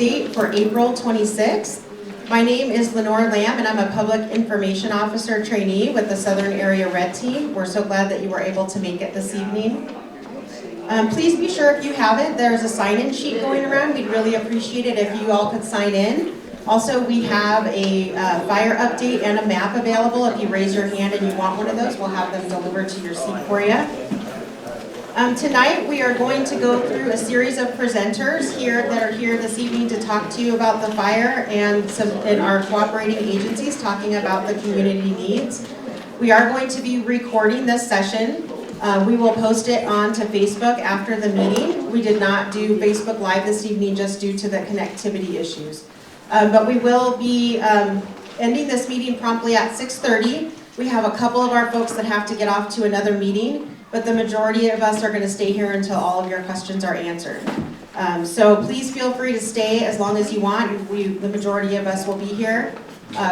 Date for April 26th. My name is Lenore Lamb and I'm a Public Information Officer trainee with the Southern Area Red Team. We're so glad that you were able to make it this evening. Please be sure if you haven't, there's a sign-in sheet going around. We'd really appreciate it if you all could sign in. Also, we have a fire update and a map available. If you raise your hand and you want one of those, we'll have them delivered to your seat for you. Tonight we are going to go through a series of presenters that are here this evening to talk to you about the fire and our cooperating agencies talking about the community needs. We are going to be recording this session. We will post it onto Facebook after the meeting. We did not do Facebook Live this evening just due to the connectivity issues. But we will be ending this meeting promptly at 6:30. We have a couple of our folks that have to get off to another meeting, but the majority of us are going to stay here until all of your questions are answered. So please feel free to stay as long as you want. The majority of us will be here.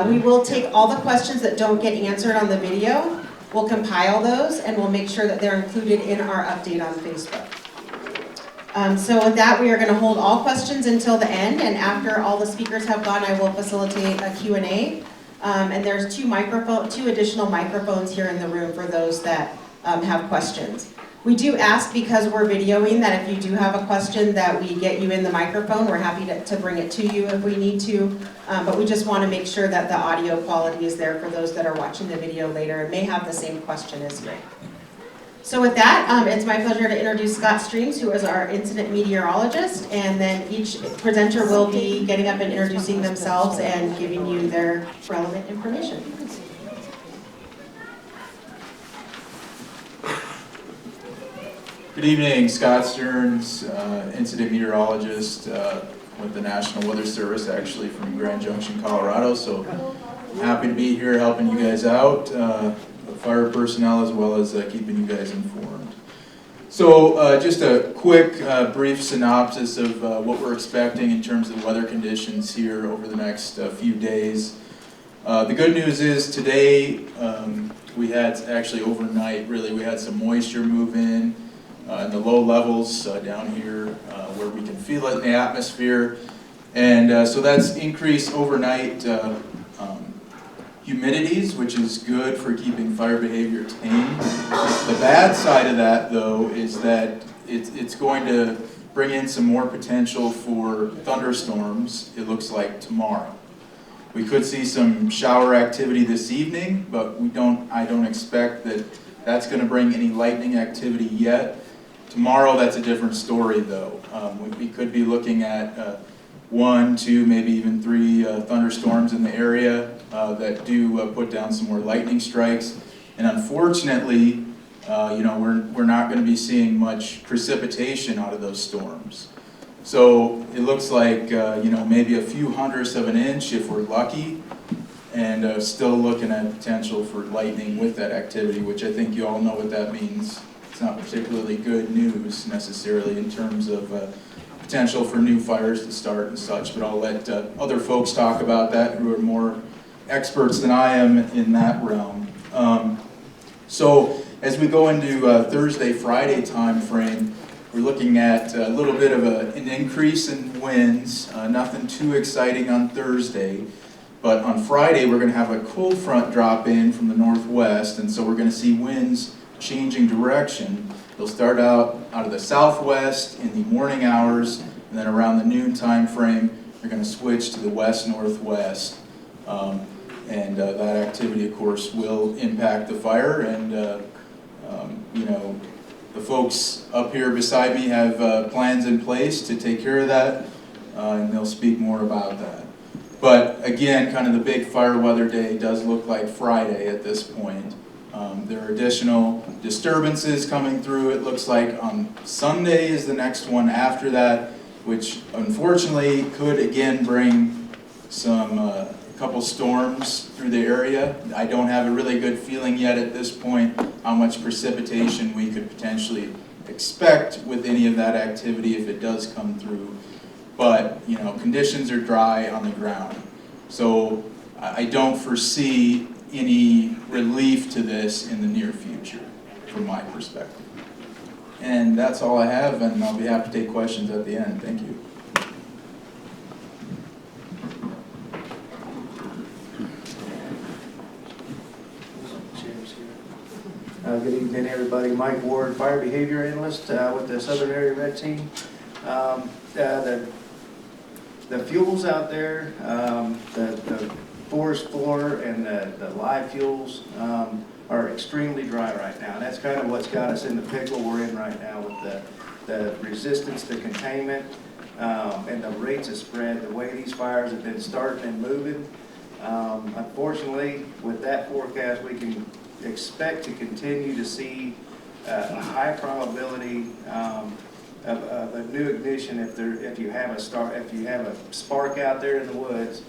We will take all the questions that don't get answered on the video. We'll compile those and we'll make sure that they're included in our update on Facebook. So with that, we are going to hold all questions until the end, and after all the speakers have gone, I will facilitate a Q&A. And there's two additional microphones here in the room for those that have questions. We do ask, because we're videoing, that if you do have a question that we get you in the microphone. We're happy to bring it to you if we need to, but we just want to make sure that the audio quality is there for those that are watching the video later and may have the same question as you. So with that, it's my pleasure to introduce Scott Streams, who is our incident meteorologist, and then each presenter will be getting up and introducing themselves and giving you their relevant information. Good evening, Scott Stearns, incident meteorologist with the National Weather Service, actually from Grand Junction, Colorado. So I'm happy to be here helping you guys out, fire personnel, as well as keeping you guys informed. So just a quick, brief synopsis of what we're expecting in terms of weather conditions here over the next few days. The good news is today we had, actually overnight, really, we had some moisture move in the low levels down here where we can feel it in the atmosphere. And so that's increased overnight humidities, which is good for keeping fire behavior tame. The bad side of that, though, is that it's going to bring in some more potential for thunderstorms, it looks like, tomorrow. We could see some shower activity this evening, but I don't expect that that's going to bring any lightning activity yet. Tomorrow, that's a different story, though. We could be looking at 1, 2, maybe even 3 thunderstorms in the area that do put down some more lightning strikes. And unfortunately, we're not going to be seeing much precipitation out of those storms. So it looks like maybe a few hundredths of an inch if we're lucky, and still looking at potential for lightning with that activity, which I think you all know what that means. It's not particularly good news necessarily in terms of potential for new fires to start and such, but I'll let other folks talk about that who are more experts than I am in that realm. So as we go into Thursday, Friday time frame, we're looking at a little bit of an increase in winds, nothing too exciting on Thursday, but on Friday we're going to have a cold front drop in from the northwest, and so we're going to see winds changing direction. They'll start out of the southwest in the morning hours, and then around the noon time frame, they're going to switch to the west-northwest. And that activity, of course, will impact the fire. And the folks up here beside me have plans in place to take care of that, and they'll speak more about that. But again, kind of the big fire weather day does look like Friday at this point. There are additional disturbances coming through. It looks like on Sunday is the next one after that, which unfortunately could again bring some couple storms through the area. I don't have a really good feeling yet at this point how much precipitation we could potentially expect with any of that activity if it does come through. But conditions are dry on the ground, so I don't foresee any relief to this in the near future, from my perspective. And that's all I have, and I'll be happy to take questions at the end. Thank you. Good evening, everybody. Mike Ward, Fire Behavior Analyst with the Southern Area Red Team. The fuels out there, the forest floor and the live fuels are extremely dry right now. And that's kind of what's got us in the pickle we're in right now with the resistance to containment and the rates of spread, the way these fires have been starting and moving. Unfortunately, with that forecast, we can expect to continue to see a high probability of a new ignition if you have a spark out there in the woods.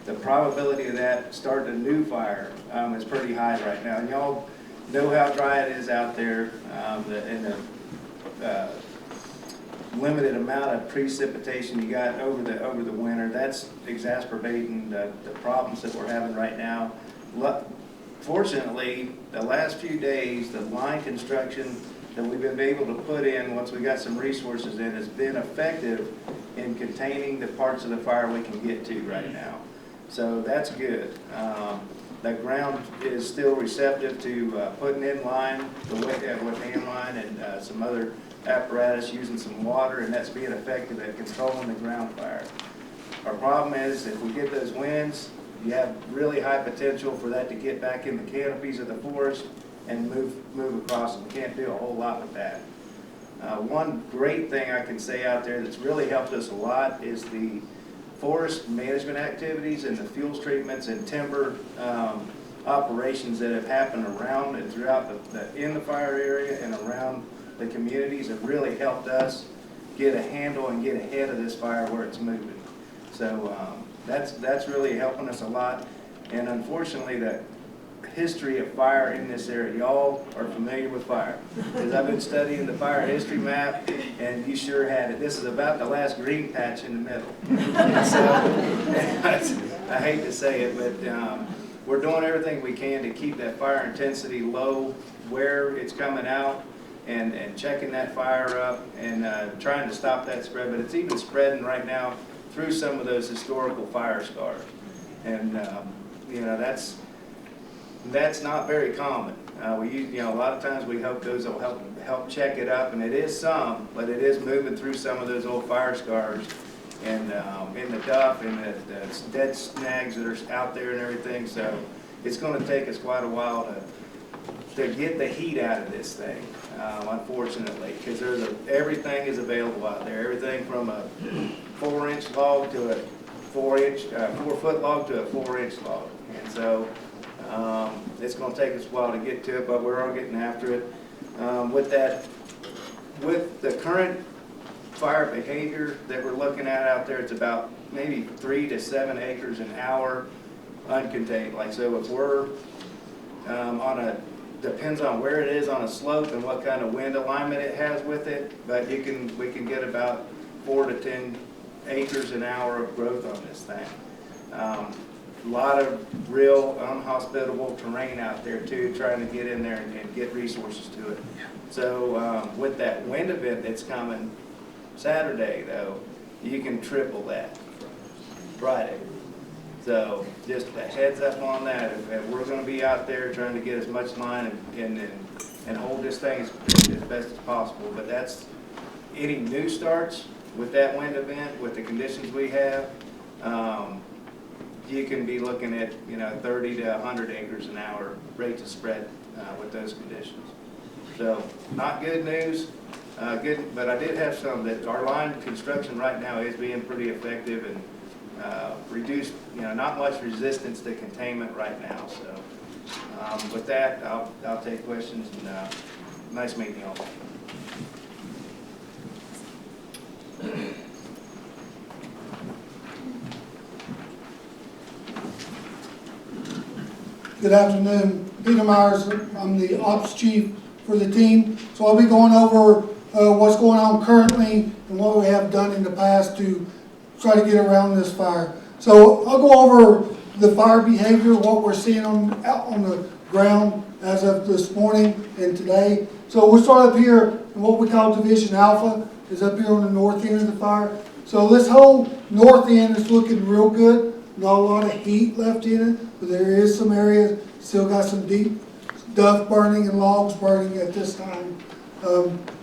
The probability of that starting a new fire is pretty high right now. And y'all know how dry it is out there, and the limited amount of precipitation you got over the winter. That's exacerbating the problems that we're having right now. Fortunately, the last few days, the line construction that we've been able to put in once we got some resources in has been effective in containing the parts of the fire we can get to right now. So that's good. The ground is still receptive to putting in line with hand line and some other apparatus using some water, and that's being effective at controlling the ground fire. Our problem is if we get those winds, you have really high potential for that to get back in the canopies of the forest and move across them. We can't do a whole lot with that. One great thing I can say out there that's really helped us a lot is the forest management activities and the fuels treatments and timber operations that have happened around and throughout in the fire area and around the communities have really helped us get a handle and get ahead of this fire where it's moving. So that's really helping us a lot. And unfortunately, the history of fire in this area, y'all are familiar with fire, because I've been studying the fire history map, and you sure had it. This is about the last green patch in the middle. So I hate to say it, but we're doing everything we can to keep that fire intensity low where it's coming out, and checking that fire up and trying to stop that spread. But it's even spreading right now through some of those historical fire scars, and you know, that's not very common. We use, a lot of times we hope those will help check it up, and it is some, but it is moving through some of those old fire scars and in the duff and the dead snags that are out there and everything. So it's going to take us quite a while to get the heat out of this thing, unfortunately, because everything is available out there. Everything from a 4-inch log to a 4-foot log to a 4-inch log, and so it's going to take us a while to get to it, but we're all getting after it. With the current fire behavior that we're looking at out there, it's about maybe 3 to 7 acres an hour uncontained. Like, so if we're depends on where it is on a slope and what kind of wind alignment it has with it, but we can get about 4 to 10 acres an hour of growth on this thing. A lot of real unhospitable terrain out there too, trying to get in there and get resources to it. So with that wind event that's coming Saturday though, you can triple that Friday. So just a heads up on that. If we're going to be out there trying to get as much line and hold this thing as best as possible. But that's any new starts with that wind event, with the conditions we have. You can be looking at 30 to 100 acres an hour rate to spread with those conditions. So not good news. Good, but I did have some that our line construction right now is being pretty effective and reduced, not much resistance to containment right now. So with that, I'll take questions, and nice meeting you all. Good afternoon, Peter Myers. I'm the ops chief for the team. So I'll be going over what's going on currently and what we have done in the past to try to get around this fire. So I'll go over the fire behavior, what we're seeing out on the ground as of this morning and today. So we'll start up here in what we call Division Alpha, is up here on the north end of the fire. So this whole north end is looking real good. Not a lot of heat left in it, but there is some areas still got some deep duff burning and logs burning at this time.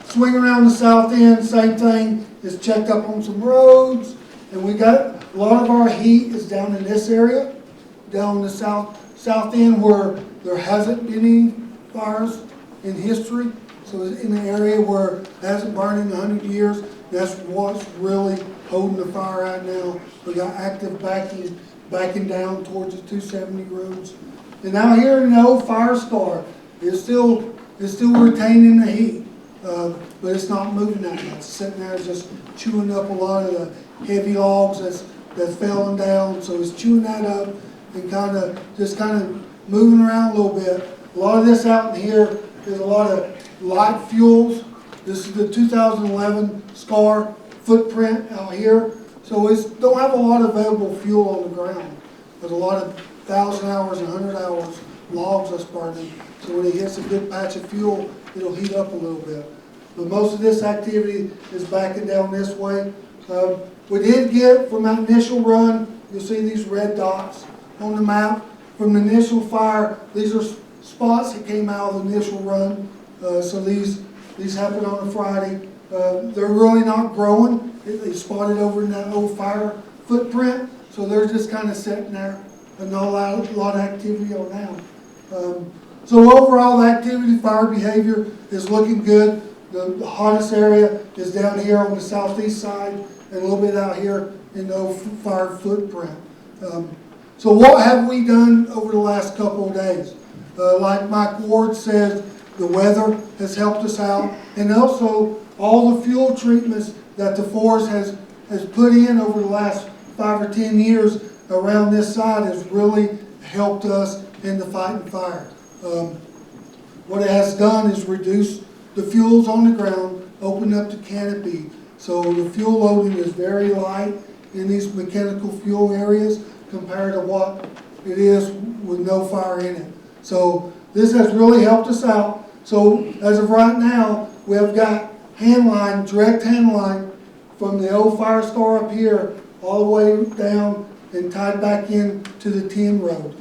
Swing around the south end, same thing, is checked up on some roads, and we got, a lot of our heat is down in this area, down the south end where there hasn't been any fires in history. So it's in the area where it hasn't burned in 100 years, that's what's really holding the fire right now. We got active backing down towards the 270 roads. And out here in the old fire scar, it's still retaining the heat, but it's not moving that much. It's sitting there just chewing up a lot of the heavy logs that's falling down. So it's chewing that up and kind of moving around a little bit. A lot of this out in here is a lot of light fuels. This is the 2011 SCAR footprint out here. So it don't have a lot of available fuel on the ground. There's a lot of 1,000 hours and 100 hours logs that's burning. So when it hits a good patch of fuel, it'll heat up a little bit. But most of this activity is backing down this way. We did get from that initial run, you'll see these red dots on the map. From the initial fire, these are spots that came out of the initial run. So these happened on a Friday. They're really not growing. They spotted over in that old fire footprint. So they're just kind of sitting there and not a lot of activity on now. So overall, the activity, fire behavior is looking good. The hottest area is down here on the southeast side and a little bit out here in the old fire footprint. So what have we done over the last couple of days? Like Mike Ward said, the weather has helped us out, and also all the fuel treatments that the forest has put in over the last 5 or 10 years around this side has really helped us in the fighting fire. What it has done is reduce the fuels on the ground, open up the canopy. So the fuel loading is very light in these mechanical fuel areas compared to what it is with no fire in it. So this has really helped us out. So as of right now, we have got direct hand line from the old fire scar up here all the way down and tied back in to the 10 road.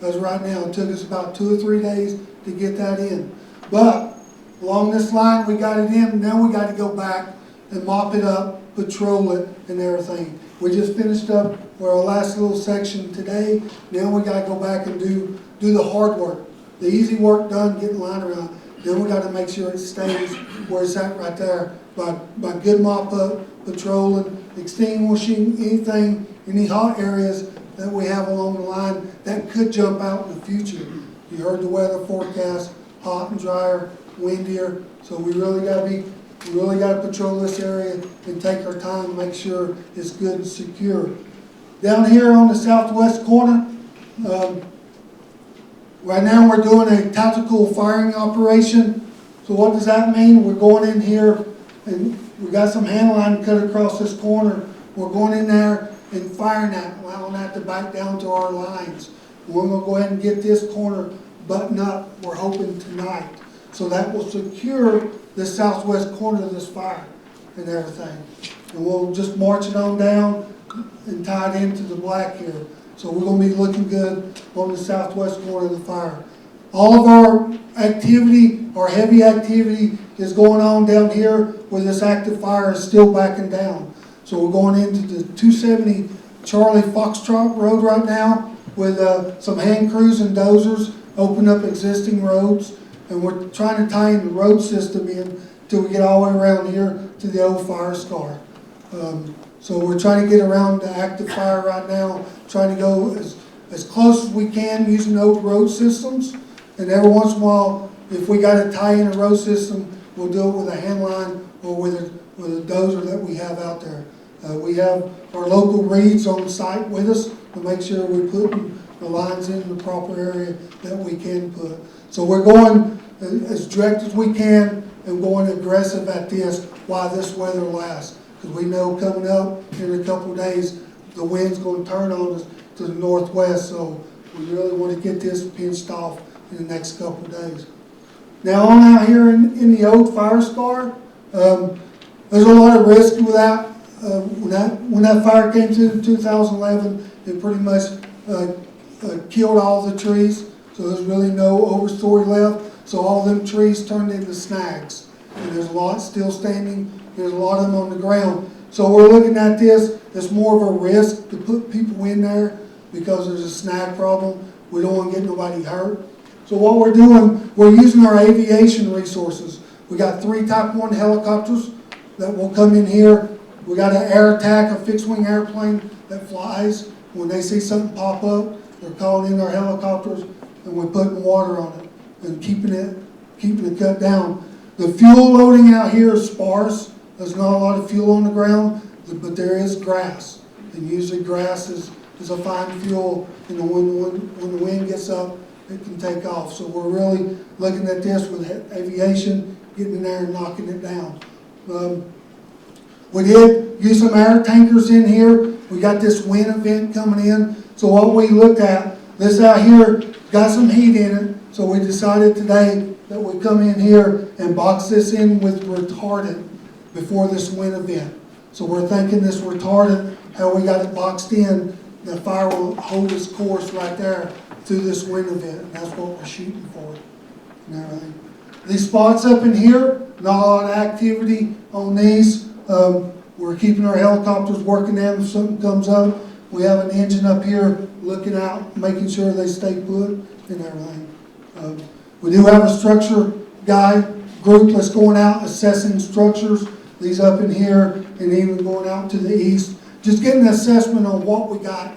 As right now, it took us about 2 or 3 days to get that in. But along this line, we got it in, now we got to go back and mop it up, patrol it, and everything. We just finished up our last little section today. Now we got to go back and do the hard work. The easy work done, getting line around. Then we got to make sure it stays where it's at right there by good mop up, patrolling, extinguishing anything, any hot areas that we have along the line that could jump out in the future. You heard the weather forecast, hot and drier, windier. So we really got to patrol this area and take our time and make sure it's good and secure. Down here on the southwest corner, right now we're doing a tactical firing operation. So what does that mean? We're going in here and we got some hand line cut across this corner. We're going in there and firing that, allowing that to back down to our lines. We're going to go ahead and get this corner buttoned up, we're hoping tonight. So that will secure the southwest corner of this fire and everything. And we'll just march it on down and tie it into the black here. So we're going to be looking good on the southwest corner of the fire. All of our activity, our heavy activity, is going on down here where this active fire is still backing down. So we're going into the 270 Charlie Foxtrot Road right now with some hand crews and dozers, open up existing roads. And we're trying to tie in the road system in till we get all the way around here to the old fire scar. So we're trying to get around the active fire right now, trying to go as close as we can using old road systems. And every once in a while, if we got to tie in a road system, we'll do it with a hand line or with a dozer that we have out there. We have our local reeds on site with us to make sure we're putting the lines in the proper area that we can put. So we're going as direct as we can and going aggressive at this while this weather lasts. Because we know coming up in a couple of days, the wind's going to turn on us to the northwest. So we really want to get this pinched off in the next couple of days. Now on out here in the old fire scar, there's a lot of risk with that. When that fire came through in 2011, it pretty much killed all the trees. So there's really no overstory left. So all them trees turned into snags. And there's a lot still standing. There's a lot of them on the ground. So we're looking at this. It's more of a risk to put people in there because there's a snag problem. We don't want to get nobody hurt. So what we're doing, we're using our aviation resources. We got 3 Type 1 helicopters that will come in here. We got an air attack, a fixed wing airplane that flies. When they see something pop up, they're calling in our helicopters and we're putting water on it and keeping it cut down. The fuel loading out here is sparse. There's not a lot of fuel on the ground, but there is grass. And usually grass is a fine fuel, and when the wind gets up, it can take off. So we're really looking at this with aviation, getting in there and knocking it down. We did use some air tankers in here. We got this wind event coming in. So what we looked at, this out here got some heat in it. So we decided today that we come in here and box this in with retardant before this wind event. So we're thinking this retardant, how we got it boxed in, the fire will hold its course right there through this wind event. And that's what we're shooting for and everything. These spots up in here, not a lot of activity on these. We're keeping our helicopters working them. If something comes up, we have an engine up here looking out, making sure they stay put and everything. We do have a structure guy group that's going out assessing structures. These up in here and even going out to the east. Just getting an assessment on what we got,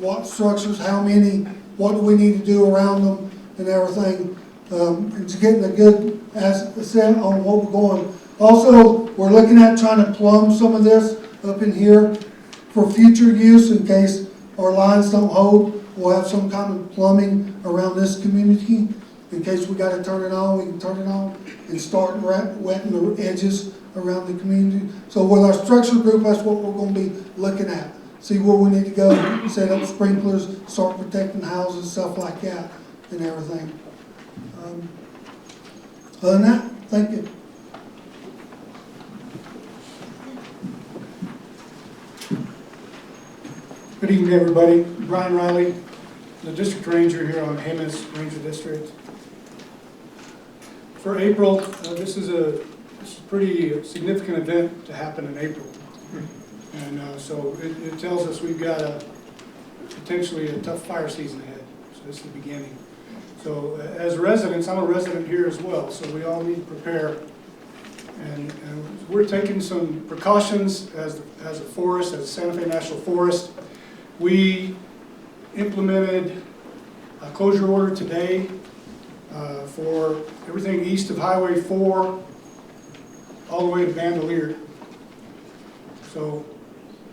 what structures, how many, what do we need to do around them and everything. And just getting a good assessment on what we're going. Also, we're looking at trying to plumb some of this up in here for future use in case our lines don't hold. We'll have some kind of plumbing around this community. In case we got to turn it on, we can turn it on and start wetting the edges around the community. So with our structure group, that's what we're going to be looking at. See where we need to go, set up sprinklers, start protecting houses, stuff like that and everything. Other than that, thank you. Good evening, everybody. Brian Riley, the District Ranger here on Hamas Ranger District. For April, this is a pretty significant event to happen in April. And so it tells us we've got potentially a tough fire season ahead. So this is the beginning. So as residents, I'm a resident here as well, so we all need to prepare. And we're taking some precautions as a forest, as Santa Fe National Forest. We implemented a closure order today for everything east of Highway 4 all the way to Bandelier. So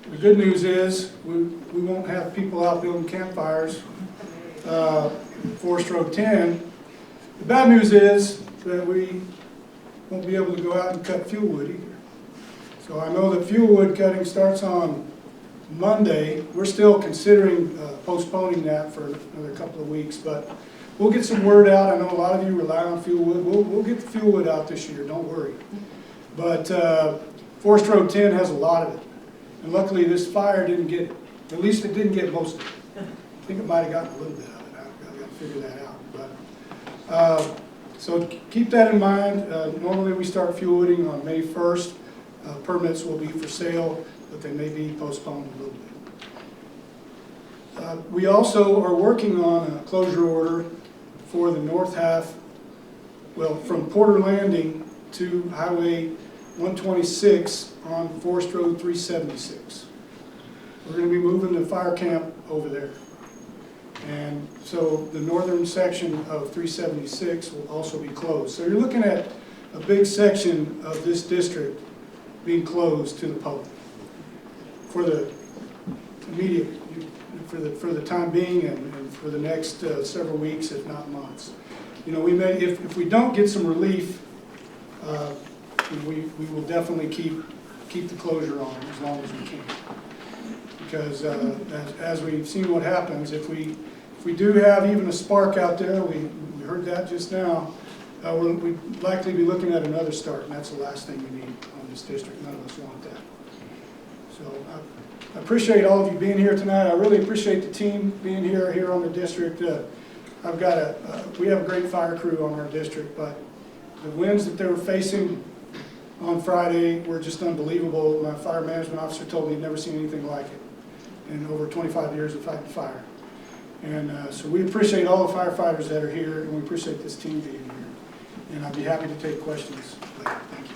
the good news is we won't have people out building campfires, Forest Road 10. The bad news is that we won't be able to go out and cut fuel wood either. So I know that fuel wood cutting starts on Monday. We're still considering postponing that for another couple of weeks, but we'll get some word out. I know a lot of you rely on fuel wood. We'll get the fuel wood out this year, don't worry. But Forest Road 10 has a lot of it. And luckily this fire didn't get, at least it didn't get most of it. I think it might have gotten a little bit of it. I've got to figure that out. But so keep that in mind. Normally we start fuel wooding on May 1st. Permits will be for sale, but they may be postponed a little bit. We also are working on a closure order for the north half, well, from Porter Landing to Highway 126 on Forest Road 376. We're going to be moving the fire camp over there. And so the northern section of 376 will also be closed. So you're looking at a big section of this district being closed to the public for the immediate, for the time being and for the next several weeks, if not months. You know, we may, if we don't get some relief, we will definitely keep the closure on as long as we can. Because as we've seen what happens, if we do have even a spark out there, we heard that just now, we'd likely be looking at another start, and that's the last thing we need on this district. None of us want that. So I appreciate all of you being here tonight. I really appreciate the team being here on the district. we have a great fire crew on our district, but the winds that they were facing on Friday were just unbelievable. My fire management officer told me he'd never seen anything like it in over 25 years of fighting fire. And so we appreciate all the firefighters that are here, and we appreciate this team being here. And I'd be happy to take questions later. Thank you.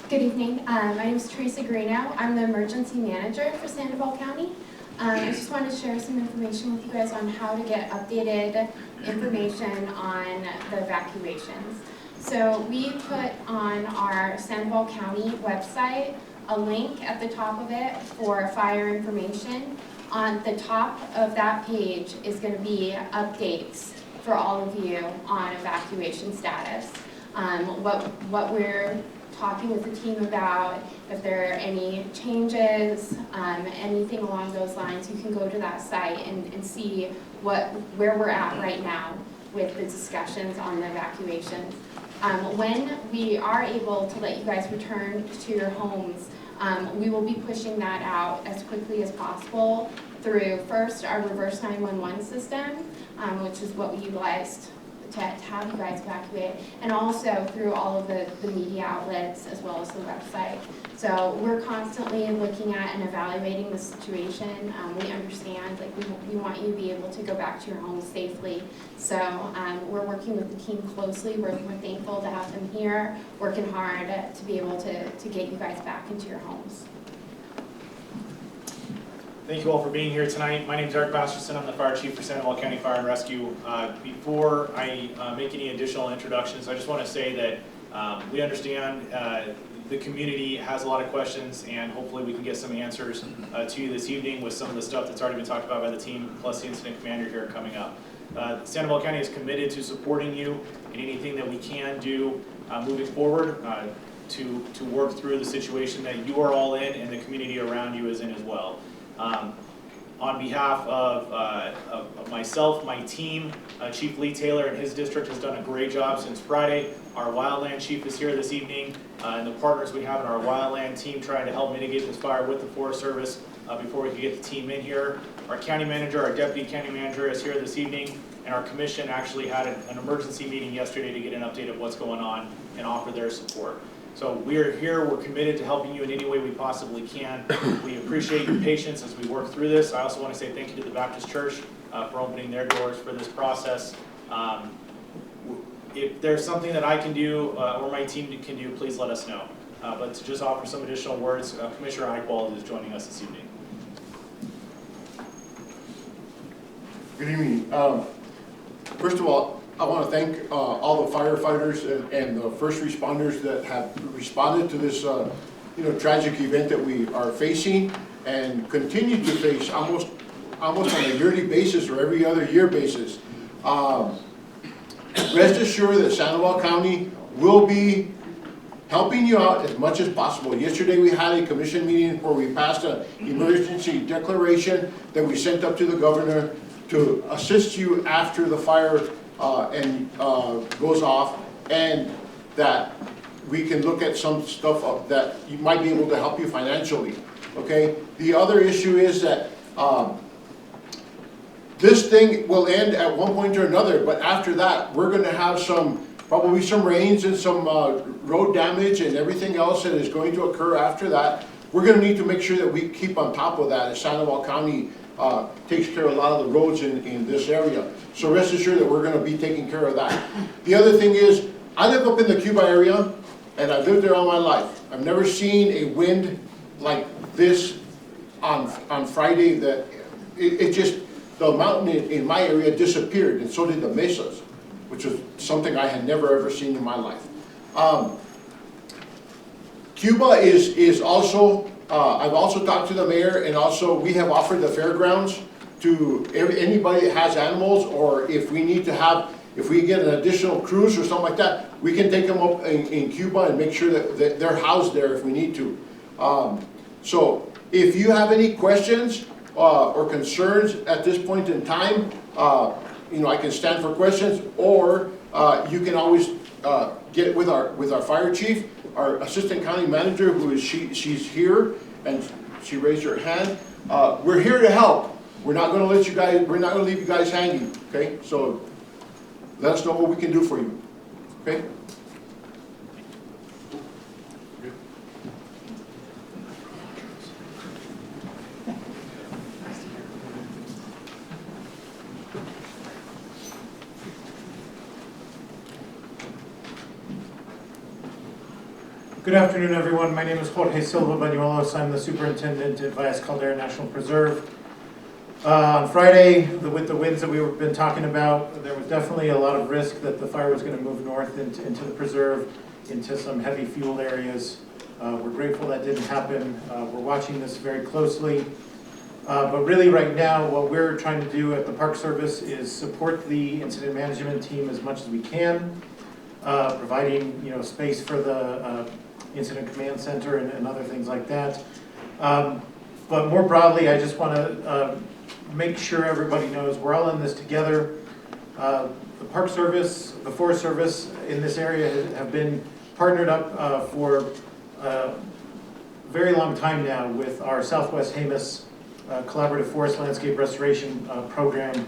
Good evening. My name is Teresa Greeno. I'm the emergency manager for Sandoval County. I just wanted to share some information with you guys on how to get updated information on the evacuations. So we put on our Sandoval County website a link at the top of it for fire information. On the top of that page is going to be updates for all of you on evacuation status. What we're talking with the team about, if there are any changes, anything along those lines, you can go to that site and see where we're at right now with the discussions on the evacuations. When we are able to let you guys return to your homes, we will be pushing that out as quickly as possible through first our reverse 911 system, which is what we utilized to have you guys evacuate, and also through all of the media outlets as well as the website. So we're constantly looking at and evaluating the situation. We understand, like, we want you to be able to go back to your homes safely. So we're working with the team closely. We're thankful to have them here, working hard to be able to get you guys back into your homes. Thank you all for being here tonight. My name is Eric Masterson. I'm the Fire Chief for Sandoval County Fire and Rescue. Before I make any additional introductions, I just want to say that we understand the community has a lot of questions, and hopefully we can get some answers to you this evening with some of the stuff that's already been talked about by the team, plus the incident commander here coming up. Sandoval County is committed to supporting you in anything that we can do moving forward to work through the situation that you are all in and the community around you is in as well. On behalf of myself, my team, Chief Lee Taylor and his district has done a great job since Friday. Our wildland chief is here this evening, and the partners we have in our wildland team trying to help mitigate this fire with the Forest Service before we can get the team in here. Our county manager, our deputy county manager is here this evening, and our commission actually had an emergency meeting yesterday to get an update of what's going on and offer their support. So we are here, we're committed to helping you in any way we possibly can. We appreciate your patience as we work through this. I also want to say thank you to the Baptist Church for opening their doors for this process. If there's something that I can do or my team can do, please let us know. But to just offer some additional words, Commissioner Highquality is joining us this evening. Good evening. First of all, I want to thank all the firefighters and the first responders that have responded to this tragic event that we are facing and continue to face almost on a yearly basis or every other year basis. Rest assured that Sandoval County will be helping you out as much as possible. Yesterday we had a commission meeting where we passed an emergency declaration that we sent up to the governor to assist you after the fire goes off, and that we can look at some stuff that you might be able to help you financially. Okay. The other issue is that this thing will end at one point or another, but after that we're going to have probably some rains and some road damage and everything else that is going to occur after that. We're going to need to make sure that we keep on top of that as Sandoval County takes care of a lot of the roads in this area. So rest assured that we're going to be taking care of that. The other thing is, I live up in the Cueva area, and I've lived there all my life. I've never seen a wind like this on Friday. That it just, the mountain in my area disappeared, and so did the mesas, which was something I had never ever seen in my life. Cueva is also, I've also talked to the mayor, and also we have offered the fairgrounds to anybody that has animals, or if we need to have, if we get an additional cruise or something like that, we can take them up in Cueva and make sure that they're housed there if we need to. So if you have any questions or concerns at this point in time, I can stand for questions, or you can always get with our fire chief, our assistant county manager, who is she's here, and she raised her hand. We're here to help. We're not going to let you guys. We're not going to leave you guys hanging. Okay, so let us know what we can do for you. Okay. Good afternoon, everyone. My name is Jorge Silva Bañuelos. I'm the superintendent at Valles Caldera National Preserve. On Friday, with the winds that we've been talking about, there was definitely a lot of risk that the fire was going to move north into the preserve, into some heavy fuel areas. We're grateful that didn't happen. We're watching this very closely. But really right now, what we're trying to do at the Park Service is support the incident management team as much as we can, providing space for the Incident Command Center and other things like that. But more broadly, I just want to make sure everybody knows we're all in this together. The Park Service, the Forest Service in this area have been partnered up for a very long time now with our Southwest Jemez Collaborative Forest Landscape Restoration Program.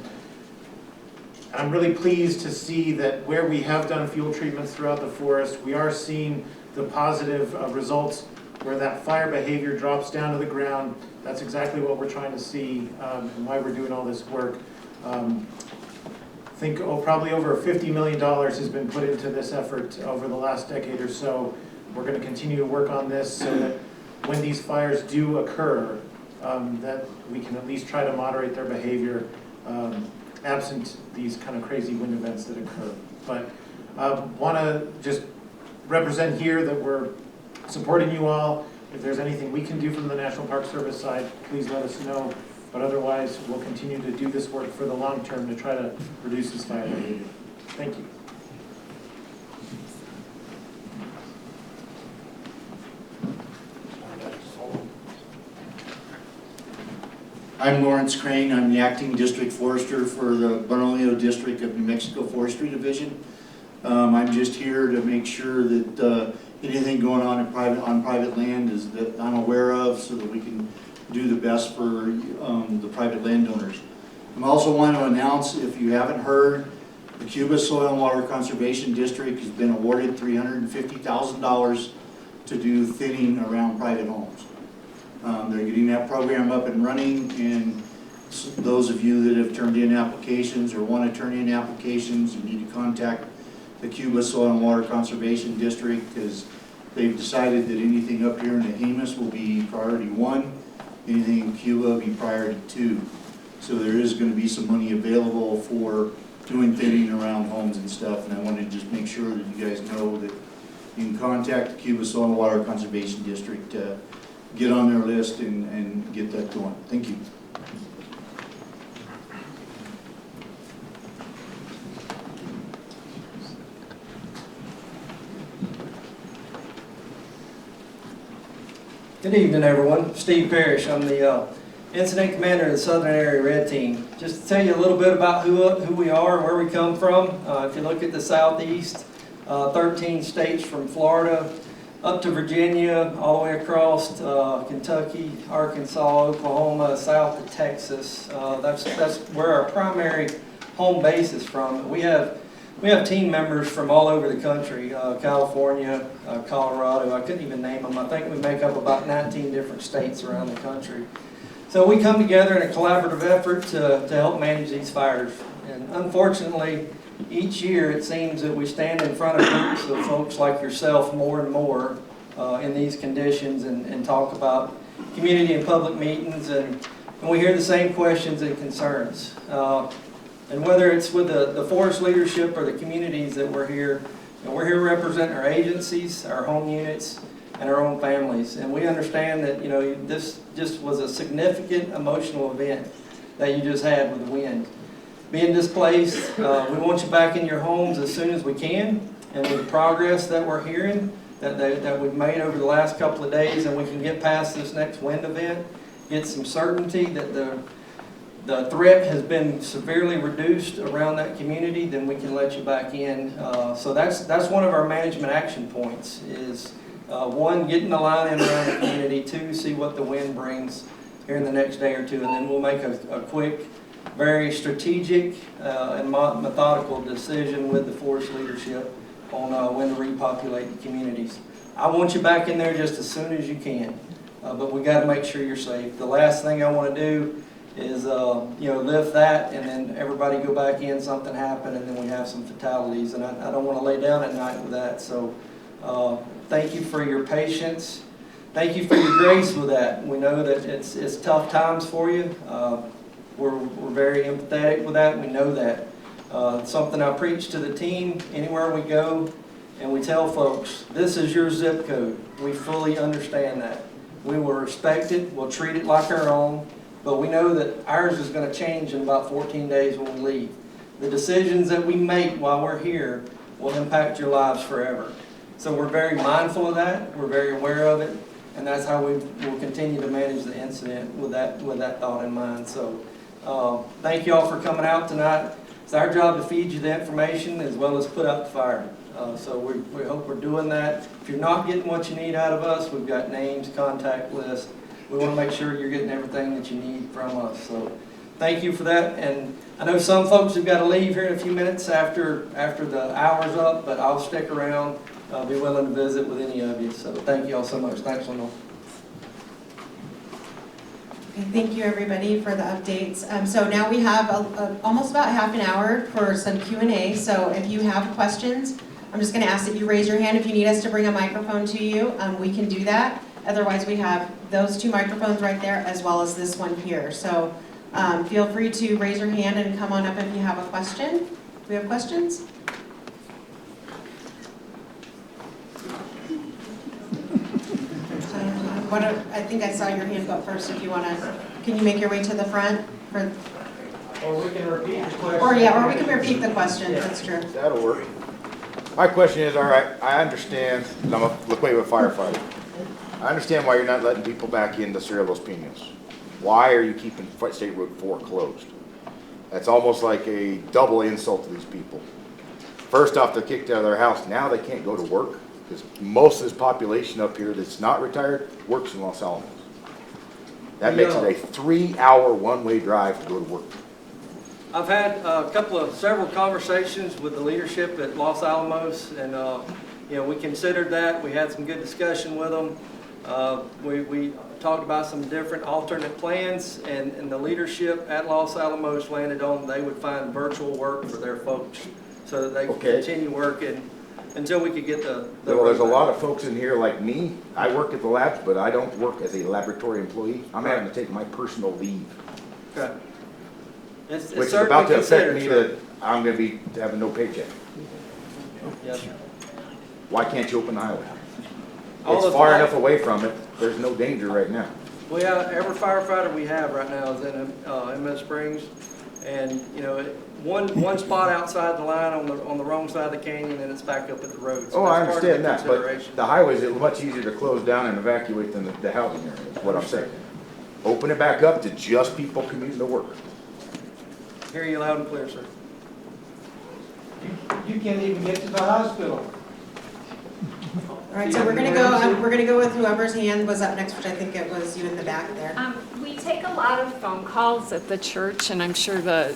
I'm really pleased to see that where we have done fuel treatments throughout the forest, we are seeing the positive results where that fire behavior drops down to the ground. That's exactly what we're trying to see and why we're doing all this work. I think probably over $50 million has been put into this effort over the last decade or so. We're going to continue to work on this so that when these fires do occur, that we can at least try to moderate their behavior absent these kind of crazy wind events that occur. But want to just represent here that we're supporting you all. If there's anything we can do from the National Park Service side, please let us know. But otherwise, we'll continue to do this work for the long term to try to reduce this fire behavior. Thank you. I'm Lawrence Crane. I'm the acting district forester for the Bernalillo District of New Mexico Forestry Division. I'm just here to make sure that anything going on on private land is that I'm aware of, so that we can do the best for the private landowners. I also want to announce, if you haven't heard, the Cueva Soil and Water Conservation District has been awarded $350,000 to do thinning around private homes. They're getting that program up and running, and those of you that have turned in applications or want to turn in applications, you need to contact the Cueva Soil and Water Conservation District, because they've decided that anything up here in the Jemez will be priority 1, anything in Cueva will be priority 2. So there is going to be some money available for doing thinning around homes and stuff, and I wanted to just make sure that you guys know that you can contact the Cueva Soil and Water Conservation District to get on their list and get that going. Thank you. Good evening, everyone. Steve Parrish. I'm the Incident Commander of the Southern Area Red Team. Just to tell you a little bit about who we are and where we come from. If you look at the southeast, 13 states from Florida up to Virginia, all the way across Kentucky, Arkansas, Oklahoma, south to Texas. That's where our primary home base is from. We have team members from all over the country, California, Colorado. I couldn't even name them. I think we make up about 19 different states around the country. So we come together in a collaborative effort to help manage these fires. And unfortunately, each year it seems that we stand in front of groups of folks like yourself more and more in these conditions and talk about community and public meetings, and we hear the same questions and concerns. And whether it's with the forest leadership or the communities that we're here representing our agencies, our home units, and our own families. And we understand that this just was a significant emotional event that you just had with the wind. Being displaced, we want you back in your homes as soon as we can, and with the progress that we're hearing that we've made over the last couple of days, and we can get past this next wind event, get some certainty that the threat has been severely reduced around that community, then we can let you back in. So that's one of our management action points is, one, getting the line in around the community, two, see what the wind brings here in the next day or two, and then we'll make a quick, very strategic and methodical decision with the forest leadership on when to repopulate the communities. I want you back in there just as soon as you can, but we got to make sure you're safe. The last thing I want to do is lift that and then everybody go back in, something happen, and then we have some fatalities, and I don't want to lay down at night with that. So thank you for your patience. Thank you for your grace with that. We know that it's tough times for you. We're very empathetic with that. We know that. Something I preach to the team anywhere we go, and we tell folks, this is your zip code. We fully understand that. We will respect it. We'll treat it like our own. But we know that ours is going to change in about 14 days when we leave. The decisions that we make while we're here will impact your lives forever. So we're very mindful of that. We're very aware of it. And that's how we will continue to manage the incident with that thought in mind. So thank you all for coming out tonight. It's our job to feed you the information as well as put out the fire. So we hope we're doing that. If you're not getting what you need out of us, we've got names, contact lists. We want to make sure you're getting everything that you need from us. So thank you for that. And I know some folks have got to leave here in a few minutes after the hour's up, but I'll stick around. I'll be willing to visit with any of you. So thank you all so much. Thanks, Lenore. Okay, thank you everybody for the updates. So now we have almost about half an hour for some Q&A. So if you have questions, I'm just going to ask that you raise your hand. If you need us to bring a microphone to you, we can do that. Otherwise, we have those two microphones right there as well as this one here. So feel free to raise your hand and come on up if you have a question. Do we have questions? I think I saw your hand go up first. If you want to, can you make your way to the front? Or we can repeat the question. Or we can repeat the question. That's true. That'll work. My question is, all right, I understand, I'm a La Cueva firefighter. I understand why you're not letting people back into Cerro Los Pinos. Why are you keeping State Road 4 closed? That's almost like a double insult to these people. First off, they're kicked out of their house. Now they can't go to work because most of this population up here that's not retired works in Los Alamos. That makes it a 3-hour one-way drive to go to work. I've had several conversations with the leadership at Los Alamos, and we considered that. We had some good discussion with them. We talked about some different alternate plans, and the leadership at Los Alamos landed on they would find virtual work for their folks so that they could continue working until we could get the well, there's a lot of folks in here like me. I work at the labs, but I don't work as a laboratory employee. I'm having to take my personal leave. Okay. Which is about to affect me that I'm going to be having no paycheck. Yes. Why can't you open the highway? It's far enough away from it. There's no danger right now. Well, yeah, every firefighter we have right now is in MS Springs, and one spot outside the line on the wrong side of the canyon, and it's back up at the road. So I understand that, but the highways are much easier to close down and evacuate than the housing area. Is what I'm saying. Open it back up to just people commuting to work. Hear you loud and clear, sir. You can't even get to the hospital. All right, so we're gonna go with whoever's hand was up next, which I think it was you in the back there. We take a lot of phone calls at the church, and I'm sure the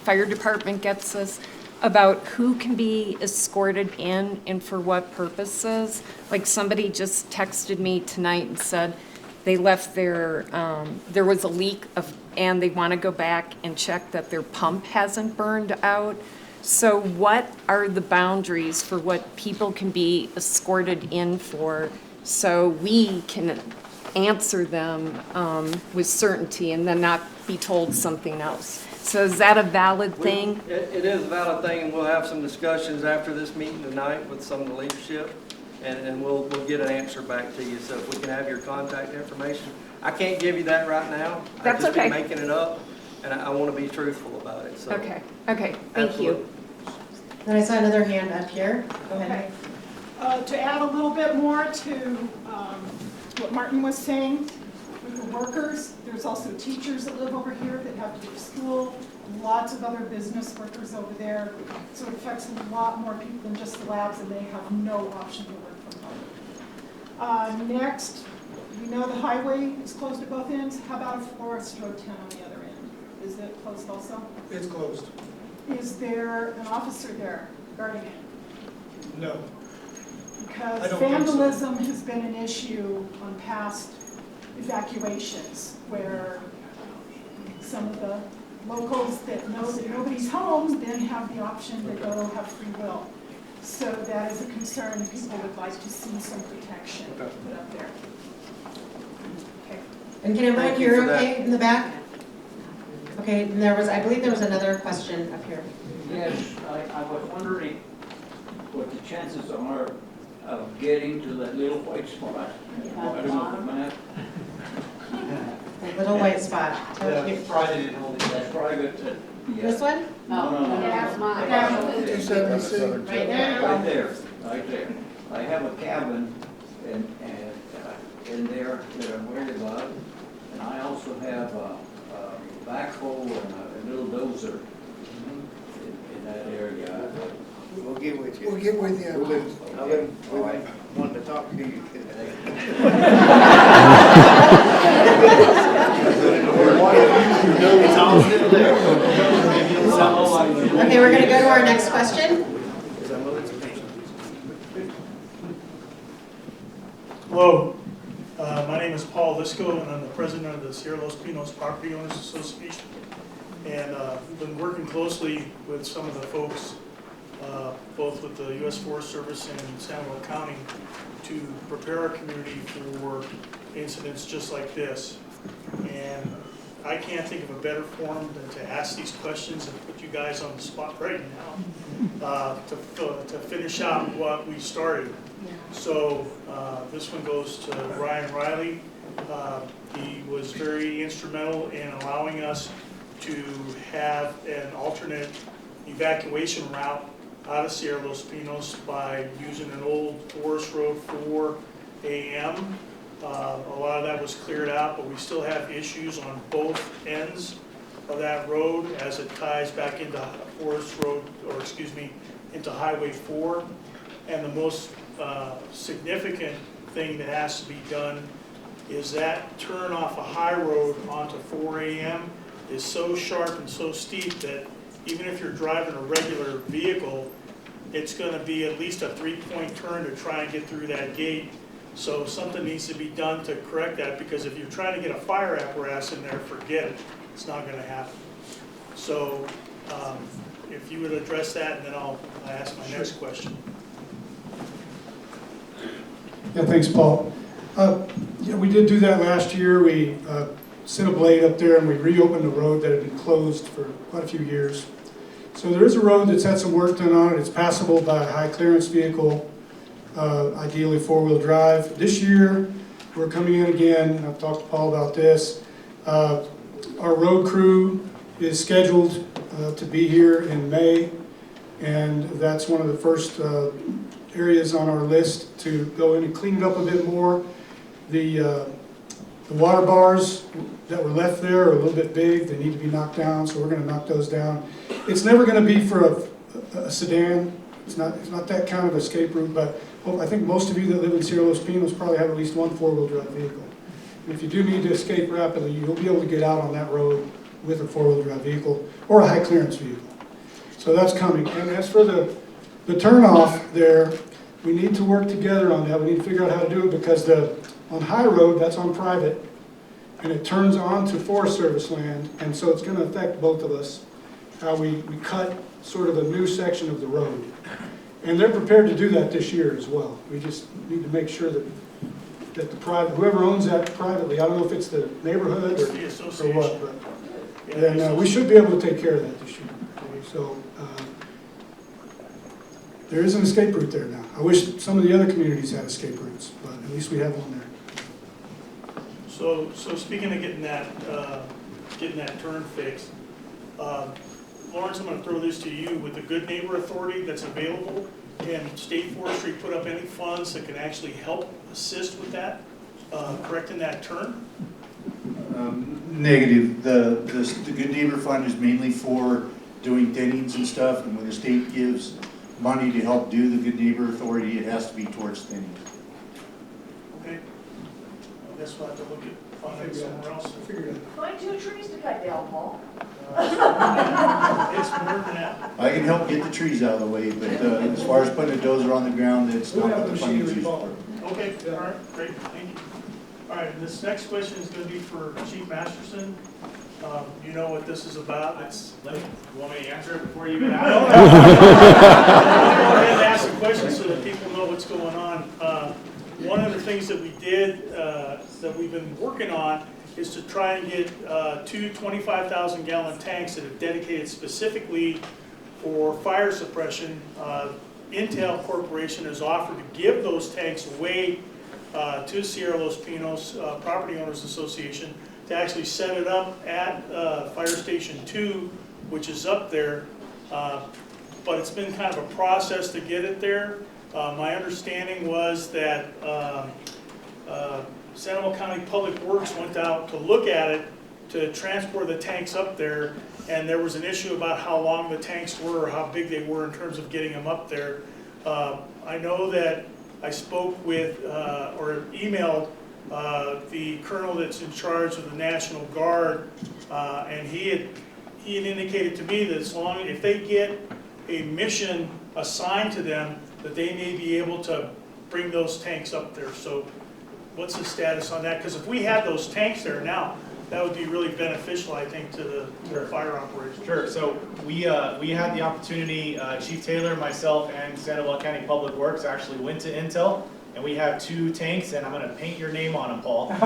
fire department gets this, about who can be escorted in and for what purposes. Like somebody just texted me tonight and said they left there was a leak and they want to go back and check that their pump hasn't burned out. So what are the boundaries for what people can be escorted in for so we can answer them with certainty and then not be told something else? So is that a valid thing? It is a valid thing, and we'll have some discussions after this meeting tonight with some of the leadership, and we'll get an answer back to you. So if we can have your contact information. I can't give you that right now. That's I've just okay. been making it up, and I want to be truthful about it. So. Okay, thank you. Then I saw another hand up here. Go ahead. To add a little bit more to what Martin was saying, with the workers. There's also teachers that live over here that have to go to school, lots of other business workers over there. So it affects a lot more people than just the labs, and they have no option to work from home. Next, we know the highway is closed at both ends. How about a Forest Road 10 on the other end? Is it closed also? It's closed. Is there an officer there guarding it? No. Because I don't think so. vandalism has been an issue on past evacuations where some of the locals that know that nobody's home then have the option to go have free will. So that is a concern. People would like to see some protection put up there. Okay. And can everyone Thank you hear for that. okay in the back? Okay, and I believe there was another question up here. Yes, I was wondering what the chances are of getting to that little white spot. I don't know the map. The little white spot. That's private. This one? No. That's mine. Right there? Right there. I have a cabin in there that I'm worried about, and I also have a backhoe and a little dozer in that area. We'll get with you. We'll get with you. I've been wanting to talk to you today. It's all still there. Okay, we're gonna go to our next question. Hello, my name is Paul Lisco, and I'm the president of the Sierra Los Pinos Property Owners Association. And we've been working closely with some of the folks, both with the U.S. Forest Service and Sandoval County, to prepare our community for incidents just like this. And I can't think of a better forum than to ask these questions and put you guys on the spot right now to finish out what we started. So this one goes to Ryan Riley. He was very instrumental in allowing us to have an alternate evacuation route out of Sierra Los Pinos by using an old Forest Road 4 AM. A lot of that was cleared out, but we still have issues on both ends of that road as it ties back into Forest Road, or excuse me, into Highway 4. And the most significant thing that has to be done is that turn off a high road onto 4 AM is so sharp and so steep that even if you're driving a regular vehicle, it's going to be at least a 3-point turn to try and get through that gate. So something needs to be done to correct that, because if you're trying to get a fire apparatus in there, forget it. It's not going to happen. So if you would address that, and then I'll ask my next question. Yeah, thanks, Paul. Yeah, we did do that last year. We sent a blade up there and we reopened a road that had been closed for quite a few years. So there is a road that's had some work done on it. It's passable by a high clearance vehicle, ideally 4-wheel drive. This year, we're coming in again, and I've talked to Paul about this. Our road crew is scheduled to be here in May, and that's one of the first areas on our list to go in and clean it up a bit more. The water bars that were left there are a little bit big. They need to be knocked down, so we're going to knock those down. It's never going to be for a sedan. It's not that kind of escape route, but I think most of you that live in Sierra Los Pinos probably have at least one 4-wheel drive vehicle. And if you do need to escape rapidly, you'll be able to get out on that road with a 4-wheel drive vehicle or a high clearance vehicle. So that's coming. And as for the turnoff there, we need to work together on that. We need to figure out how to do it, because on high road, that's on private, and it turns onto Forest Service land, and so it's going to affect both of us, how we cut sort of a new section of the road. And they're prepared to do that this year as well. We just need to make sure that the private, whoever owns that privately, I don't know if it's the neighborhood or what, but then we should be able to take care of that this year. Okay, so there is an escape route there now. I wish some of the other communities had escape routes, but at least we have one there. So speaking of getting that turn fixed, Lawrence, I'm going to throw this to you. With the Good Neighbor Authority that's available, can State Forestry put up any funds that can actually help assist with that, correcting that turn? Negative. The Good Neighbor Fund is mainly for doing thinnings and stuff, and when the state gives money to help do the Good Neighbor Authority, it has to be towards thinning. Okay. I guess we'll have to look at finding somewhere else. Find 2 trees to cut down, Paul. It's more than that. I can help get the trees out of the way, but as far as putting a dozer on the ground, that's We'll not have what the the funding is machinery used involved. for. Okay, all right, great, thank you. All right, and this next question is going to be for Chief Masterson. You know what this is about? You want me to answer it before you even ask? No. Go ahead and ask the question so that people know what's going on. One of the things that we did, that we've been working on, is to try and get 2 25,000-gallon tanks that are dedicated specifically for fire suppression. Intel Corporation has offered to give those tanks away to Sierra Los Pinos Property Owners Association to actually set it up at Fire Station 2, which is up there. But it's been kind of a process to get it there. My understanding was that Sandoval County Public Works went out to look at it to transport the tanks up there, and there was an issue about how long the tanks were or how big they were in terms of getting them up there. I know that I spoke with or emailed the colonel that's in charge of the National Guard, and he had indicated to me that if they get a mission assigned to them, that they may be able to bring those tanks up there. So what's the status on that? Because if we had those tanks there now, that would be really beneficial, I think, to the fire operation. Sure. So we had the opportunity, Chief Taylor, myself, and Sandoval County Public Works actually went to Intel, and we have 2 tanks, and I'm going to paint your name on them, Paul. So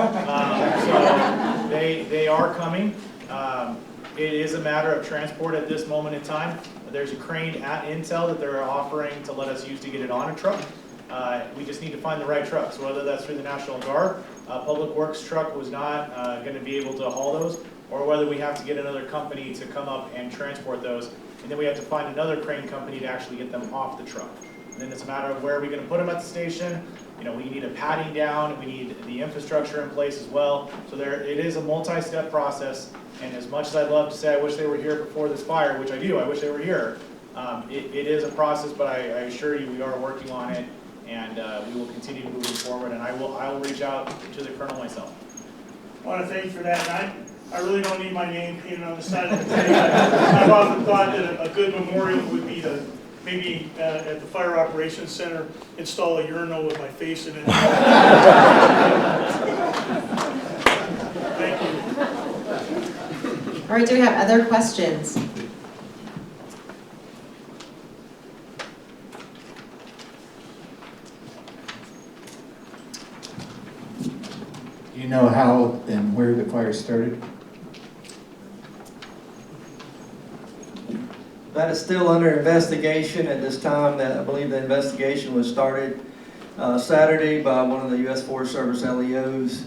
they are coming. It is a matter of transport at this moment in time. There's a crane at Intel that they're offering to let us use to get it on a truck. We just need to find the right truck. So whether that's through the National Guard, Public Works truck was not going to be able to haul those, or whether we have to get another company to come up and transport those. And then we have to find another crane company to actually get them off the truck. And then it's a matter of where are we going to put them at the station. You know, we need a padding down, we need the infrastructure in place as well. So it is a multi-step process. And as much as I'd love to say I wish they were here before this fire, which I do, I wish they were here, it is a process, but I assure you we are working on it, and we will continue moving forward, and I will reach out to the colonel myself. I want to thank you for that. And I really don't need my name painted on the side of the tank. I've often thought that a good memorial would be to maybe at the Fire Operations Center install a urinal with my face in it. Thank you. All right, do we have other questions? Do you know how and where the fire started? That is still under investigation at this time. That I believe the investigation was started Saturday by one of the U.S. Forest Service LEOs,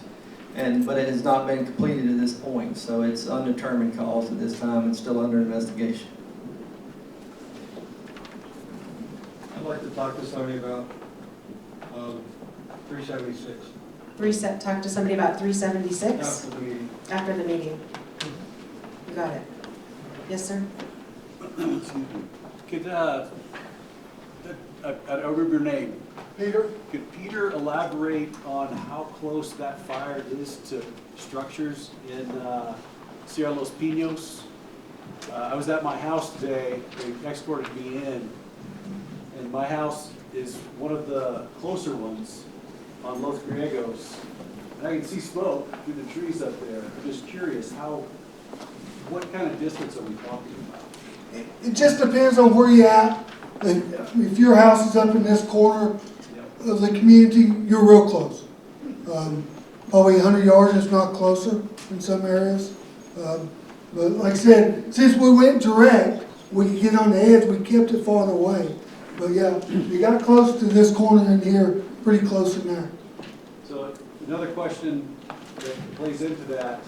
but it has not been completed at this point. So it's undetermined cause at this time. It's still under investigation. I'd like to talk to somebody about 376. Talk to somebody about 376? After the meeting. After the meeting. You got it. Yes, sir? Could, I remember your name. Peter? Could Peter elaborate on how close that fire is to structures in Sierra Los Pinos? I was at my house today, they escorted me in, and my house is one of the closer ones on Los Griegos. And I can see smoke through the trees up there. I'm just curious, what kind of distance are we talking about? It just depends on where you're at. If your house is up in this corner of the community, you're real close. Probably 100 yards, if not closer in some areas. But like I said, since we went direct, we could get on the edge, we kept it farther away. But yeah, you got close to this corner in here, pretty close in there. So another question that plays into that,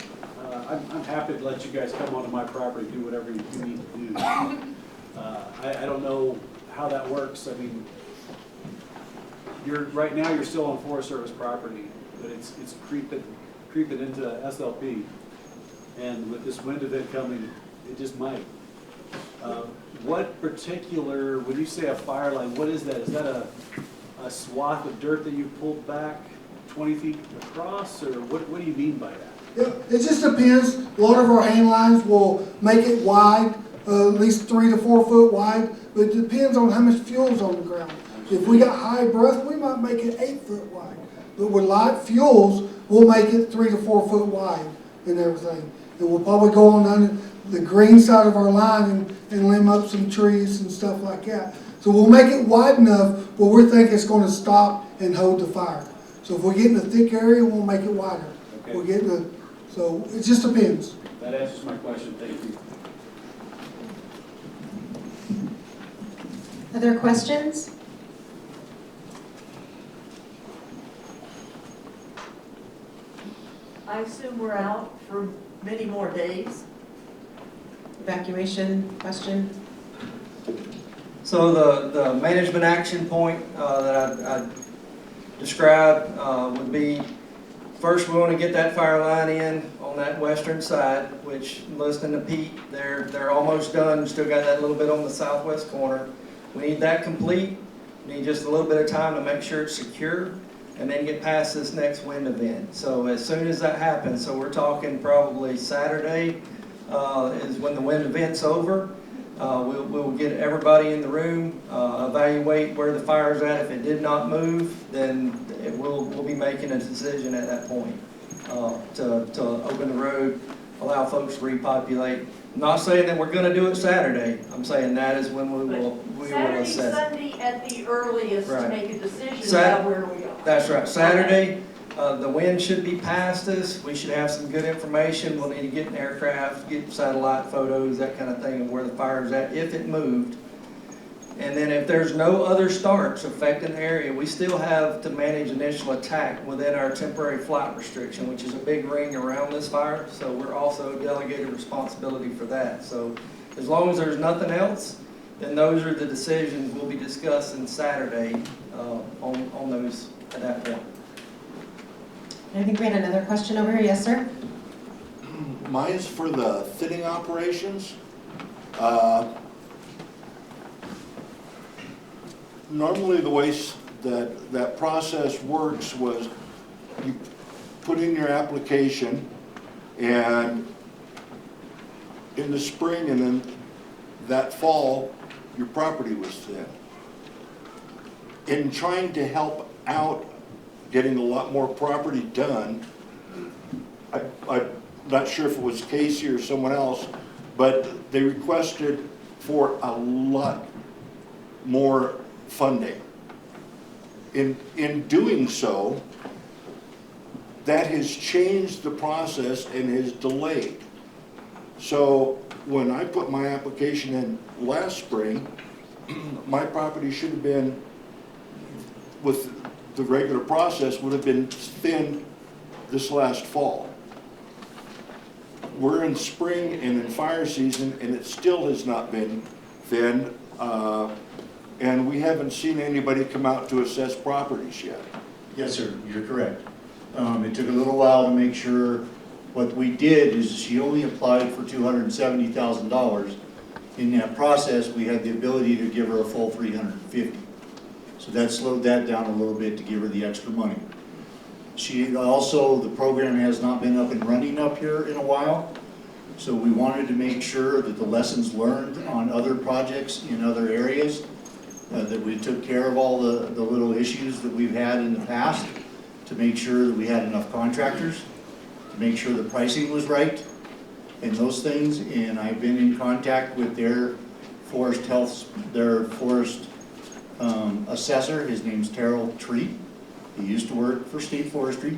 I'm happy to let you guys come onto my property, do whatever you need to do. I don't know how that works. I mean, right now you're still on Forest Service property, but it's creeping into SLP. and with this wind event coming, it just might. What particular, when you say a fire line, what is that? Is that a swath of dirt that you pulled back 20 feet across, or what do you mean by that? Yeah, it just depends. A lot of our hang lines will make it wide, at least 3 to 4 foot wide, but it depends on how much fuel's on the ground. If we got high breath, we might make it 8 foot wide. But with light fuels, we'll make it 3 to 4 foot wide and everything. And we'll probably go on under the green side of our line and limb up some trees and stuff like that. So we'll make it wide enough where we think it's going to stop and hold the fire. So if we get in a thick area, we'll make it wider. Okay. So it just depends. That answers my question, thank you. Other questions? I assume we're out for many more days. Evacuation question? So the management action point that I described would be, first we want to get that fire line in on that western side, which, listening to Pete, they're almost done. Still got that little bit on the southwest corner. We need that complete. We need just a little bit of time to make sure it's secure, and then get past this next wind event. So as soon as that happens, so we're talking probably Saturday is when the wind event's over. We'll get everybody in the room, evaluate where the fire's at. If it did not move, then we'll be making a decision at that point to open the road, allow folks to repopulate. I'm not saying that we're going to do it Saturday. I'm saying that is when we will assess. Saturday, Sunday at the earliest to make a decision Sat- about where we are. That's right. Saturday, the wind should be past us. We should have some good information. We'll need to get an aircraft, get satellite photos, that kind of thing, of where the fire's at, if it moved. And then if there's no other starts affecting the area, we still have to manage initial attack within our temporary flight restriction, which is a big ring around this fire. So we're also delegated responsibility for that. So as long as there's nothing else, then those are the decisions we'll be discussing Saturday on those at that point. I think we had another question over here. Yes, sir? Mine's for the thinning operations. Normally the way that process works was you put in your application, and in the spring and then that fall, your property was thin. In trying to help out getting a lot more property done, I'm not sure if it was Casey or someone else, but they requested for a lot more funding. In doing so, that has changed the process and has delayed. So when I put my application in last spring, my property should have been, with the regular process, would have been thinned this last fall. We're in spring and in fire season, and it still has not been thinned, and we haven't seen anybody come out to assess properties yet. Yes, sir, you're correct. It took a little while to make sure. What we did is she only applied for $270,000. In that process, we had the ability to give her a full $350,000. So that slowed that down a little bit to give her the extra money. She also, the program has not been up and running up here in a while. So we wanted to make sure that the lessons learned on other projects in other areas, that we took care of all the little issues that we've had in the past, to make sure that we had enough contractors, to make sure the pricing was right, and those things. And I've been in contact with their forest assessor. His name's Terrell Treat. He used to work for State Forestry.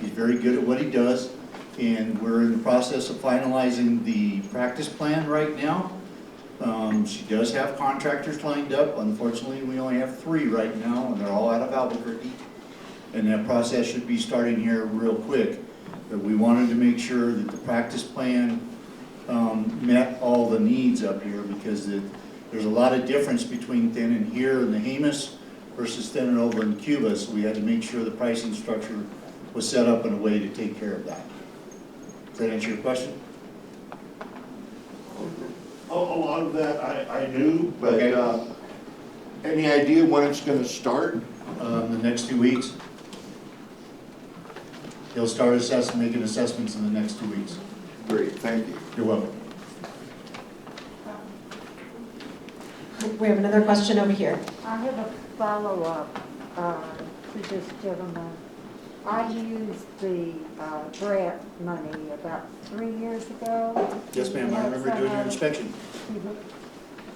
He's very good at what he does, and we're in the process of finalizing the practice plan right now. She does have contractors lined up. Unfortunately, we only have 3 right now, and they're all out of Albuquerque. And that process should be starting here real quick. But we wanted to make sure that the practice plan met all the needs up here, because there's a lot of difference between thinning here in the Jemez versus thinning over in Cueva. So we had to make sure the pricing structure was set up in a way to take care of that. Does that answer your question? A lot of that I knew, but Okay. any idea when it's gonna start? The next 2 weeks. He'll start making assessments in the next 2 weeks. Great, thank you. You're welcome. We have another question over here. I have a follow-up to this gentleman. I used the grant money about 3 years ago. Yes, ma'am, I remember doing your inspection.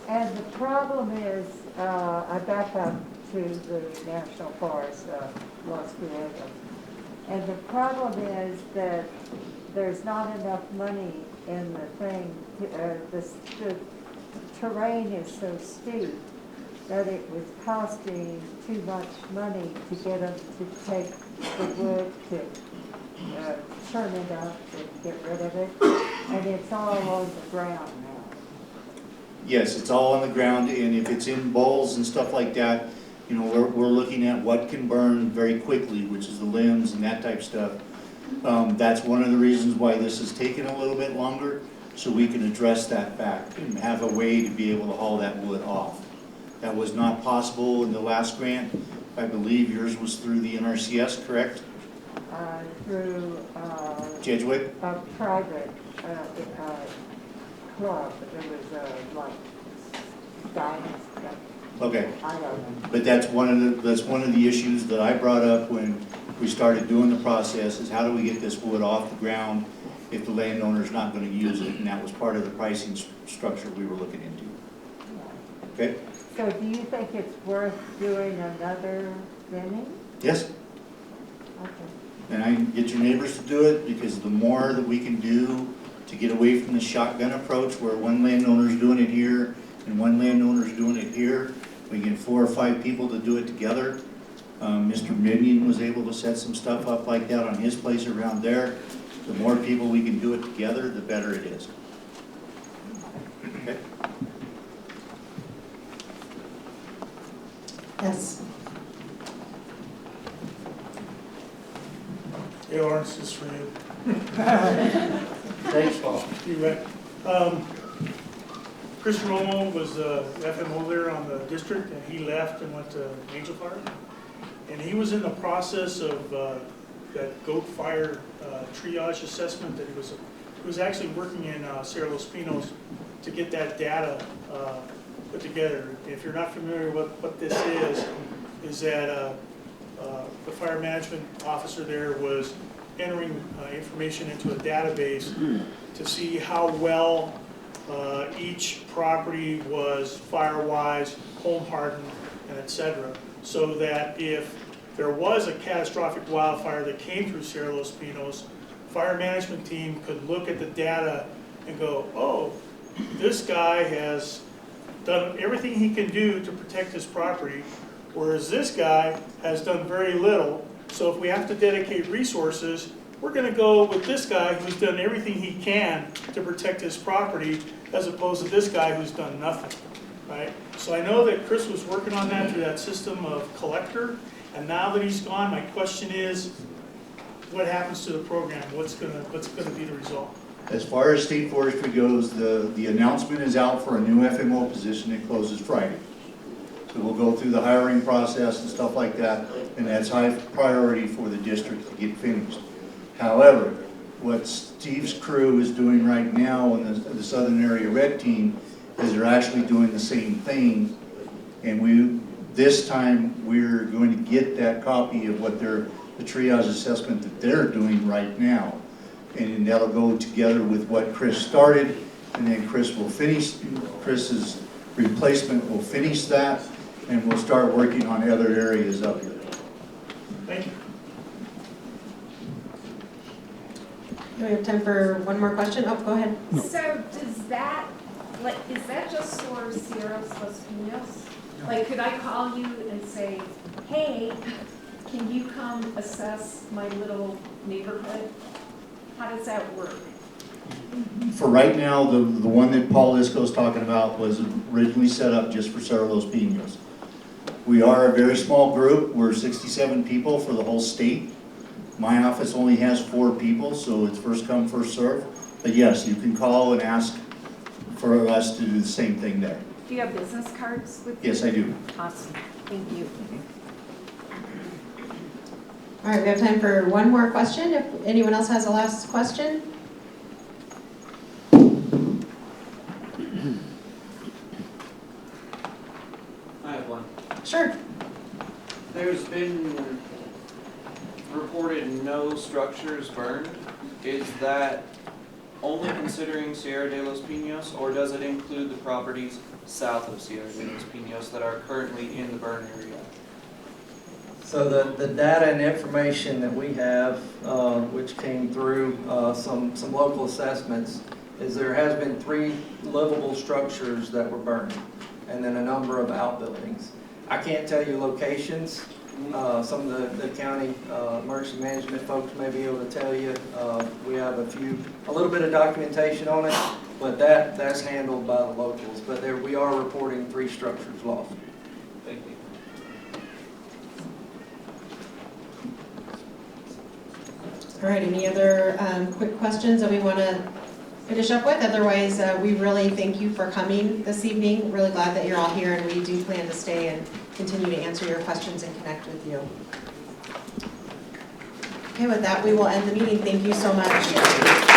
And the problem is, I back up to the National Forest, Los Cuevas. And the problem is that there's not enough money in the thing, the terrain is so steep that it was costing too much money to get them to take the wood to turn it up and get rid of it. And it's all on the ground now. Yes, it's all on the ground, and if it's in bowls and stuff like that, you know, we're looking at what can burn very quickly, which is the limbs and that type stuff. That's one of the reasons why this has taken a little bit longer, so we can address that back and have a way to be able to haul that wood off. That was not possible in the last grant. I believe yours was through the NRCS, correct? Through Jedgewick? a private club. It was like Diamond. Okay. I don't know. But that's one of the issues that I brought up when we started doing the process, is how do we get this wood off the ground if the landowner's not going to use it? And that was part of the pricing structure we were looking into. Okay? So do you think it's worth doing another thinning? Yes? Okay. And I can get your neighbors to do it, because the more that we can do to get away from the shotgun approach where one landowner's doing it here and one landowner's doing it here, we get 4 or 5 people to do it together. Mr. Minion was able to set some stuff up like that on his place around there. The more people we can do it together, the better it is. Okay? Yes. Hey, Lawrence, this is for you. Thanks, Paul. You bet. Chris Romo was FMO there on the district, and he left and went to Angel Fire. And he was in the process of that goat fire triage assessment that he was actually working in Cerro Los Pinos to get that data put together. If you're not familiar with what this is that the fire management officer there was entering information into a database to see how well each property was fire-wise, home hardened, and etc. So that if there was a catastrophic wildfire that came through Cerro Los Pinos, fire management team could look at the data and go, oh, this guy has done everything he can do to protect his property, whereas this guy has done very little. So if we have to dedicate resources, we're going to go with this guy who's done everything he can to protect his property, as opposed to this guy who's done nothing, right? So I know that Chris was working on that through that system of collector, and now that he's gone, my question is, what happens to the program? What's going to be the result? As far as state forestry goes, the announcement is out for a new FMO position. It closes Friday. So we'll go through the hiring process and stuff like that, and that's high priority for the district to get finished. However, what Steve's crew is doing right now in the Southern Area Red Team is they're actually doing the same thing, and this time we're going to get that copy of what the triage assessment that they're doing right now. And that'll go together with what Chris started, and then Chris's replacement will finish that, and we'll start working on other areas of it. Thank you. Do we have time for one more question? Oh, go ahead. So does that, is that just for Cerro Los Pinos? Like, could I call you and say, hey, can you come assess my little neighborhood? How does that work? For right now, the one that Paul Lisco's talking about was originally set up just for Cerro Los Pinos. We are a very small group. We're 67 people for the whole state. My office only has 4 people, so it's first come, first serve. But yes, you can call and ask for us to do the same thing there. Do you have business cards with you? Yes, I do. Awesome, thank you. All right, we have time for one more question. If anyone else has a last question? I have one. Sure. There's been reported no structures burned. Is that only considering Sierra de los Pinos, or does it include the properties south of Sierra de los Pinos that are currently in the burn area? So the data and information that we have, which came through some local assessments, is there has been 3 livable structures that were burned, and then a number of outbuildings. I can't tell you locations. Some of the county emergency management folks may be able to tell you. We have a little bit of documentation on it, but that's handled by the locals. But we are reporting 3 structures lost. Thank you. All right, any other quick questions that we want to finish up with? Otherwise, we really thank you for coming this evening. Really glad that you're all here, and we do plan to stay and continue to answer your questions and connect with you. Okay, with that, we will end the meeting. Thank you so much.